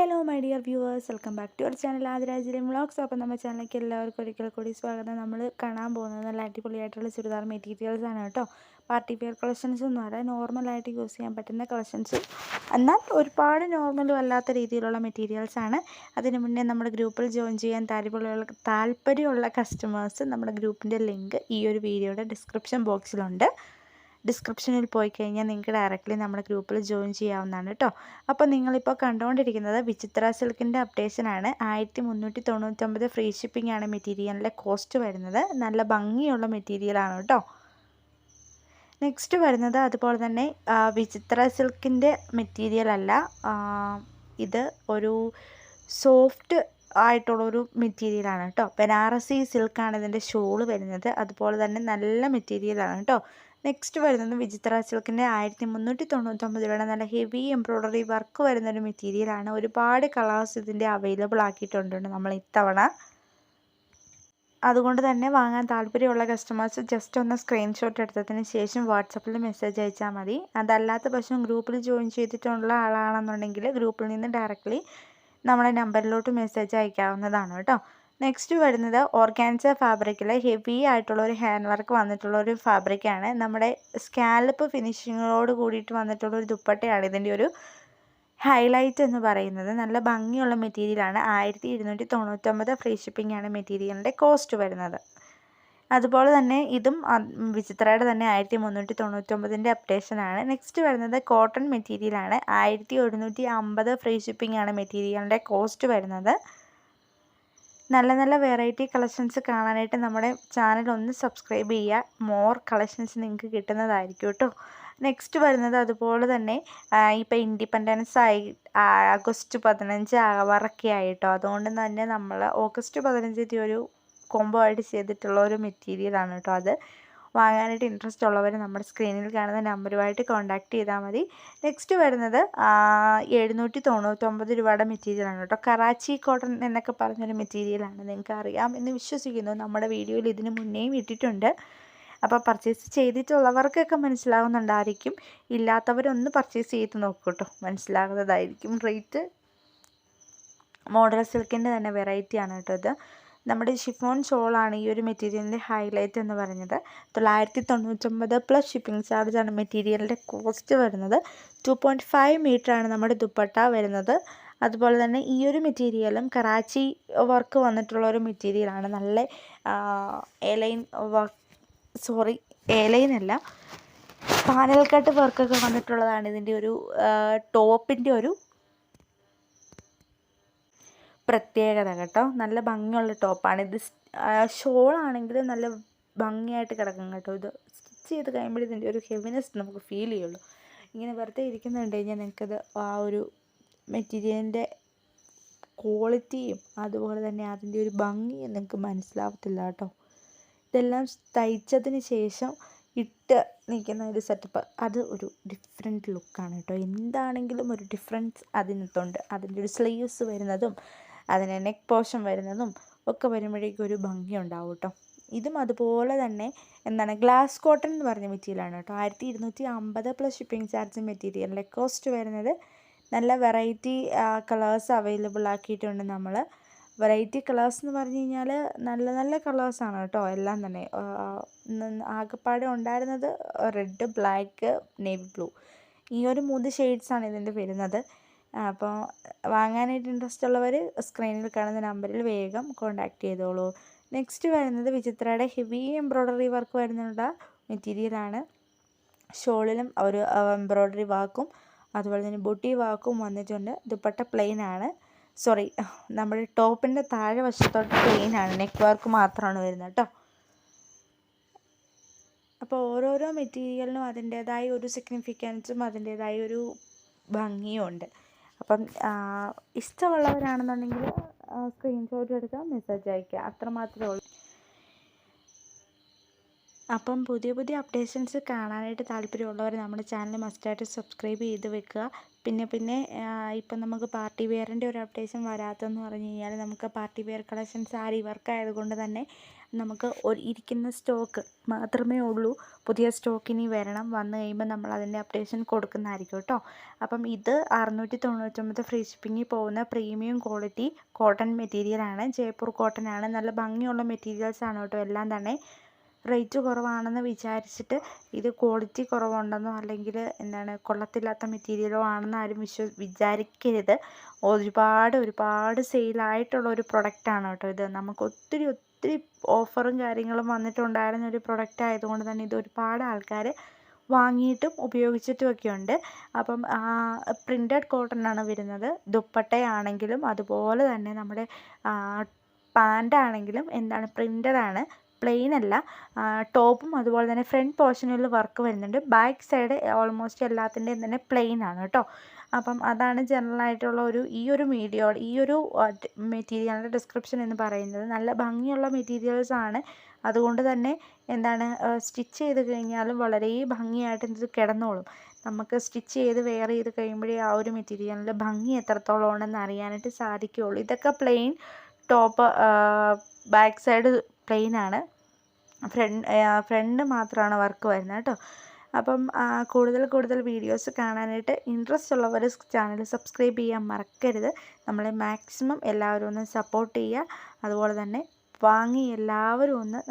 Hello my dear viewers, welcome back to our channel ആദിരാജിലെ vlogs. അപ്പോൾ നമ്മുടെ ചാനലിലേക്ക് എല്ലാവർക്കും ഒരിക്കൽ കൂടി സ്വാഗതം. നമ്മൾ കാണാൻ പോകുന്നത് നല്ല അടിപൊളിയായിട്ടുള്ള ചുരിദാർ മെറ്റീരിയൽസ് ആണ് കേട്ടോ. പാർട്ടി വെയർ കളക്ഷൻസ് എന്ന് പറയാൻ നോർമലായിട്ട് യൂസ് ചെയ്യാൻ പറ്റുന്ന കളക്ഷൻസ്, എന്നാൽ ഒരുപാട് നോർമലും അല്ലാത്ത രീതിയിലുള്ള മെറ്റീരിയൽസ് ആണ്. അതിന് മുന്നേ നമ്മുടെ ഗ്രൂപ്പിൽ ജോയിൻ ചെയ്യാൻ താല്പര്യമുള്ള കസ്റ്റമേഴ്സ് നമ്മുടെ ഗ്രൂപ്പിൻ്റെ ലിങ്ക് ഈ ഒരു വീഡിയോയുടെ ഡിസ്ക്രിപ്ഷൻ ബോക്സിലുണ്ട്. ഡിസ്ക്രിപ്ഷനിൽ പോയി കഴിഞ്ഞാൽ നിങ്ങൾക്ക് ഡയറക്റ്റ്ലി നമ്മുടെ ഗ്രൂപ്പിൽ ജോയിൻ ചെയ്യാവുന്നതാണ് കേട്ടോ. അപ്പോൾ നിങ്ങളിപ്പോൾ കണ്ടുകൊണ്ടിരിക്കുന്നത് വിചിത്ര സിൽക്കിൻ്റെ അപ്ഡേഷനാണ്. 1399 ഫ്രീ ഷിപ്പിംഗ് ആണ് മെറ്റീരിയലിൻ്റെ കോസ്റ്റ് വരുന്നത്. നല്ല ഭംഗിയുള്ള മെറ്റീരിയലാണ് കേട്ടോ. നെക്സ്റ്റ് വരുന്നത് അതുപോലെ തന്നെ വിചിത്ര സിൽക്കിൻ്റെ മെറ്റീരിയൽ അല്ല, ഇത് ഒരു സോഫ്റ്റ് ആയിട്ടുള്ളൊരു മെറ്റീരിയലാണ് കേട്ടോ. ബനാറസി സിൽക്കാണ് ഇതിൻ്റെ ഷോള് വരുന്നത്. അതുപോലെ തന്നെ നല്ല മെറ്റീരിയലാണ് കേട്ടോ. നെക്സ്റ്റ് വരുന്നത് വിചിത്ര സിൽക്കിൻ്റെ 1399 രൂപയുടെ നല്ല ഹെവി എംബ്രോയ്ഡറി വർക്ക് വരുന്നൊരു മെറ്റീരിയലാണ്. ഒരുപാട് കളേഴ്സ് ഇതിൻ്റെ അവൈലബിൾ ആക്കിയിട്ടുണ്ട് നമ്മൾ ഇത്തവണ. അതുകൊണ്ട് തന്നെ വാങ്ങാൻ താല്പര്യമുള്ള കസ്റ്റമേഴ്സ് ജസ്റ്റ് ഒന്ന് സ്ക്രീൻഷോട്ട് എടുത്തതിന് ശേഷം വാട്സപ്പിൽ മെസ്സേജ് അയച്ചാൽ മതി. അതല്ലാത്ത പക്ഷം ഗ്രൂപ്പിൽ ജോയിൻ ചെയ്തിട്ടുള്ള ആളാണെന്നുണ്ടെങ്കിൽ ഗ്രൂപ്പിൽ നിന്ന് ഡയറക്റ്റ്ലി നമ്മുടെ നമ്പറിലോട്ട് മെസ്സേജ് അയക്കാവുന്നതാണ് കേട്ടോ. നെക്സ്റ്റ് വരുന്നത് ഓർഗാൻസ ഫാബ്രിക്കിൽ ഹെവി ആയിട്ടുള്ള ഒരു ഹാൻഡ് വർക്ക് വന്നിട്ടുള്ള ഒരു ഫാബ്രിക്കാണ്. നമ്മുടെ സ്കാലപ്പ് ഫിനിഷിങ്ങോട് കൂടിയിട്ട് വന്നിട്ടുള്ള ഒരു ദുപ്പട്ടയാണ് ഇതിൻ്റെ ഒരു ഹൈലൈറ്റ് എന്ന് പറയുന്നത്. നല്ല ഭംഗിയുള്ള മെറ്റീരിയലാണ്. 1299 ഫ്രീ ഷിപ്പിംഗ് ആണ് മെറ്റീരിയലിൻ്റെ കോസ്റ്റ് വരുന്നത്. അതുപോലെ തന്നെ ഇതും വിചിത്രയുടെ തന്നെ 1399 അപ്ഡേഷനാണ്. നെക്സ്റ്റ് വരുന്നത് കോട്ടൺ മെറ്റീരിയലാണ്. 1150 ഫ്രീ ഷിപ്പിംഗ് ആണ് മെറ്റീരിയലിൻ്റെ കോസ്റ്റ് വരുന്നത്. നല്ല നല്ല വെറൈറ്റി കളക്ഷൻസ് കാണാനായിട്ട് നമ്മുടെ ചാനൽ ഒന്ന് സബ്സ്ക്രൈബ് ചെയ്യുക. മോർ കളക്ഷൻസ് നിങ്ങൾക്ക് കിട്ടുന്നതായിരിക്കും കേട്ടോ. നെക്സ്റ്റ് വരുന്നത് അതുപോലെ തന്നെ ഇപ്പോൾ ഇൻഡിപെൻഡൻസ് ആയി ആഗസ്റ്റ് 15 ആവാറൊക്കെ ആയിട്ടോ. അതുകൊണ്ട് തന്നെ നമ്മൾ ഓഗസ്റ്റ് 15 ഒരു കോംബോ ആയിട്ട് ചെയ്തിട്ടുള്ള ഒരു മെറ്റീരിയലാണ് കേട്ടോ. അത് വാങ്ങാനായിട്ട് ഇൻട്രസ്റ്റ് ഉള്ളവർ നമ്മുടെ സ്ക്രീനിൽ കാണുന്ന നമ്പറുമായിട്ട് കോൺടാക്റ്റ് ചെയ്താൽ മതി. നെക്സ്റ്റ് വരുന്നത് 799 രൂപയുടെ മെറ്റീരിയലാണ് കേട്ടോ. കറാച്ചി കോട്ടൺ എന്നൊക്കെ പറഞ്ഞൊരു മെറ്റീരിയലാണ്. നിങ്ങൾക്ക് അറിയാം എന്ന് വിശ്വസിക്കുന്നു. നമ്മുടെ വീഡിയോയിൽ ഇതിന് മുന്നേയും ഇട്ടിട്ടുണ്ട്. അപ്പോൾ പർച്ചേസ് ചെയ്തിട്ടുള്ളവർക്കൊക്കെ മനസ്സിലാകുന്നുണ്ടായിരിക്കും. ഇല്ലാത്തവരൊന്ന് പർച്ചേസ് ചെയ്ത് നോക്കൂ കേട്ടോ, മനസ്സിലാകുന്നതായിരിക്കും. റേറ്റ് മോഡൽ സിൽക്കിൻ്റെ തന്നെ വെറൈറ്റിയാണ് കേട്ടോ. ഇത് നമ്മുടെ ഷിഫോൺ ഷോളാണ് ഈ ഒരു മെറ്റീരിയലിൻ്റെ ഹൈലൈറ്റ് എന്ന് പറയുന്നത്. 999 പ്ലസ് ഷിപ്പിംഗ് ചാർജാണ് മെറ്റീരിയലിൻ്റെ കോസ്റ്റ് വരുന്നത്. 2.5 മീറ്ററാണ് നമ്മുടെ ദുപ്പട്ട വരുന്നത്. അതുപോലെ തന്നെ ഈ ഒരു മെറ്റീരിയലും കറാച്ചി വർക്ക് വന്നിട്ടുള്ള ഒരു മെറ്റീരിയലാണ്. നല്ല എലൈനല്ല, പാനൽ കട്ട് വർക്കൊക്കെ വന്നിട്ടുള്ളതാണ് ഇതിൻ്റെ ഒരു ടോപ്പിൻ്റെ ഒരു പ്രത്യേകത കേട്ടോ. നല്ല ഭംഗിയുള്ള ടോപ്പാണ് ഇത്. ഷോളാണെങ്കിൽ നല്ല ഭംഗിയായിട്ട് കിടക്കും കേട്ടോ. ഇത് സ്റ്റിച്ച് ചെയ്ത് കഴിയുമ്പോൾ ഇതിൻ്റെ ഒരു ഹെവിനെസ് നമുക്ക് ഫീൽ ചെയ്യുള്ളൂ. ഇങ്ങനെ വെറുതെ ഇരിക്കുന്നുണ്ട് കഴിഞ്ഞാൽ നിങ്ങൾക്കത് ആ ഒരു മെറ്റീരിയലിൻ്റെ ക്വാളിറ്റിയും അതുപോലെ തന്നെ അതിൻ്റെ ഒരു ഭംഗിയും നിങ്ങൾക്ക് മനസ്സിലാവത്തില്ല കേട്ടോ. ഇതെല്ലാം തയ്ച്ചതിന് ശേഷം ഇട്ട് നിൽക്കുന്ന ഒരു സെറ്റപ്പ്, അത് ഒരു ഡിഫറെൻറ്റ് ലുക്കാണ് കേട്ടോ. എന്താണെങ്കിലും ഒരു ഡിഫറൻസ് അതിനകത്തുണ്ട്. അതിൻ്റെ ഒരു സ്ലീവ്സ് വരുന്നതും അതിന് നെക്ക് പോർഷൻ വരുന്നതും ഒക്കെ വരുമ്പോഴേക്കും ഒരു ഭംഗി ഉണ്ടാവും കേട്ടോ. ഇതും അതുപോലെ തന്നെ ഗ്ലാസ് കോട്ടൺ എന്ന് പറഞ്ഞ മെറ്റീരിയലാണ് കേട്ടോ. 1250 പ്ലസ് ഷിപ്പിംഗ് ചാർജ് മെറ്റീരിയലിൻ്റെ കോസ്റ്റ് വരുന്നത്. നല്ല വെറൈറ്റി കളേഴ്സ് അവൈലബിൾ ആക്കിയിട്ടുണ്ട് നമ്മൾ. വെറൈറ്റി കളേഴ്സ് എന്ന് പറഞ്ഞു കഴിഞ്ഞാൽ നല്ല നല്ല കളേഴ്സാണ് കേട്ടോ. എല്ലാം തന്നെ ആകെപ്പാടെ ഉണ്ടായിരുന്നത് റെഡ്, ബ്ലാക്ക്, നേവി ബ്ലൂ, ഈ ഒരു 3 ഷെയ്ഡ്സാണ് ഇതിൻ്റെ വരുന്നത്. അപ്പോൾ വാങ്ങാനായിട്ട് ഇൻട്രസ്റ്റ് ഉള്ളവർ സ്ക്രീനിൽ കാണുന്ന നമ്പറിൽ വേഗം കോൺടാക്റ്റ് ചെയ്തോളൂ. നെക്സ്റ്റ് വരുന്നത് വിചിത്രയുടെ ഹെവി എംബ്രോയ്ഡറി വർക്ക് വരുന്നുള്ള മെറ്റീരിയലാണ്. ഷോളിലും ഒരു എംബ്രോയ്ഡറി വർക്കും അതുപോലെ തന്നെ ബുട്ടി വർക്കും വന്നിട്ടുണ്ട്. ദുപ്പട്ട പ്ലെയിൻ ആണ്. നമ്മുടെ ടോപ്പിൻ്റെ താഴെ വശത്തോട്ട് പ്ലെയിൻ ആണ്, നെക്ക് വർക്ക് മാത്രമാണ് വരുന്നത് കേട്ടോ. അപ്പോൾ ഓരോരോ മെറ്റീരിയലിനും അതിൻ്റേതായ ഒരു സിഗ്നിഫിക്കൻസും അതിൻ്റേതായ ഒരു ഭംഗിയും ഉണ്ട്. അപ്പം ഇഷ്ടമുള്ളവരാണെന്നുണ്ടെങ്കിൽ സ്ക്രീൻഷോട്ട് എടുക്കുക, മെസ്സേജ് അയയ്ക്കുക, അത്രമാത്രമേ ഉള്ളൂ. അപ്പം പുതിയ പുതിയ അപ്ഡേഷൻസ് കാണാനായിട്ട് താല്പര്യമുള്ളവർ നമ്മുടെ ചാനൽ മസ്റ്റായിട്ട് സബ്സ്ക്രൈബ് ചെയ്ത് വെക്കുക. പിന്നെ ഇപ്പം നമുക്ക് പാർട്ടി വെയറിൻ്റെ ഒരു അപ്ഡേഷൻ വരാത്തതെന്ന് പറഞ്ഞു കഴിഞ്ഞാൽ നമുക്ക് പാർട്ടി വെയർ കളക്ഷൻസ് ആരി വർക്ക് ആയതുകൊണ്ട് തന്നെ നമുക്ക് ഇരിക്കുന്ന സ്റ്റോക്ക് മാത്രമേ ഉള്ളൂ. പുതിയ സ്റ്റോക്ക് ഇനി വന്നു കഴിയുമ്പോൾ നമ്മൾ അതിൻ്റെ അപ്ഡേഷൻ കൊടുക്കുന്നതായിരിക്കും കേട്ടോ. അപ്പം ഇത് 699 ഫ്രീ ഷിപ്പിങ്ങിൽ പോകുന്ന പ്രീമിയം ക്വാളിറ്റി കോട്ടൺ മെറ്റീരിയലാണ്. ജയ്പൂർ കോട്ടൺ ആണ്. നല്ല ഭംഗിയുള്ള മെറ്റീരിയൽസ് ആണ് കേട്ടോ എല്ലാം തന്നെ. റേറ്റ് കുറവാണെന്ന് വിചാരിച്ചിട്ട് ഇത് ക്വാളിറ്റി കുറവുണ്ടെന്നോ അല്ലെങ്കിൽ കൊള്ളത്തില്ലാത്ത മെറ്റീരിയലോ ആണെന്ന് ആരും വിചാരിക്കരുത്. ഒരുപാട് സെയിലായിട്ടുള്ള ഒരു പ്രൊഡക്റ്റാണ് കേട്ടോ ഇത്. നമുക്ക് ഒത്തിരി ഓഫറും കാര്യങ്ങളും വന്നിട്ടുണ്ടായിരുന്ന ഒരു പ്രൊഡക്റ്റ് ആയതുകൊണ്ട് തന്നെ ഇത് ഒരുപാട് ആൾക്കാർ വാങ്ങിയിട്ടും ഉപയോഗിച്ചിട്ടുമൊക്കെ ഉണ്ട്. അപ്പം പ്രിൻറ്റഡ് കോട്ടൺ ആണ് വരുന്നത്. ദുപ്പട്ടയാണെങ്കിലും അതുപോലെ തന്നെ നമ്മുടെ പാൻ്റാണെങ്കിലും പ്രിൻറ്റഡ് ആണ്, പ്ലെയിൻ അല്ല. ടോപ്പും അതുപോലെ തന്നെ ഫ്രണ്ട് പോർഷനിൽ വർക്ക് വരുന്നുണ്ട്. ബാക്ക് സൈഡ് ഓൾമോസ്റ്റ് എല്ലാത്തിൻ്റെയും തന്നെ പ്ലെയിൻ ആണ് കേട്ടോ. അപ്പം അതാണ് ജനറലായിട്ടുള്ള ഈ ഒരു മെറ്റീരിയലിൻ്റെ ഡിസ്ക്രിപ്ഷൻ എന്ന് പറയുന്നത്. നല്ല ഭംഗിയുള്ള മെറ്റീരിയൽസ് ആണ്. അതുകൊണ്ട് തന്നെ സ്റ്റിച്ച് ചെയ്ത് കഴിഞ്ഞാലും വളരെ ഭംഗിയായിട്ട് ഇത് കിടന്നോളും. നമുക്ക് സ്റ്റിച്ച് ചെയ്ത് വെയർ ചെയ്ത് കഴിയുമ്പോഴേ ആ ഒരു മെറ്റീരിയലിൻ്റെ ഭംഗി എത്രത്തോളം ഉണ്ടെന്ന് അറിയാനായിട്ട് സാധിക്കുകയുള്ളൂ. ഇതൊക്കെ plain top, back side plain ആണ്. ഫ്രണ്ട് മാത്രമാണ് വർക്ക് വരുന്നത് കേട്ടോ. അപ്പം കൂടുതൽ വീഡിയോസ് കാണാനായിട്ട് ഇൻട്രസ്റ്റ് ഉള്ളവർ ചാനൽ സബ്സ്ക്രൈബ് ചെയ്യാൻ മറക്കരുത്. നമ്മളെ മാക്സിമം എല്ലാവരും ഒന്ന് സപ്പോർട്ട് ചെയ്യുക. അതുപോലെ തന്നെ വാങ്ങി എല്ലാവരും ഒന്ന്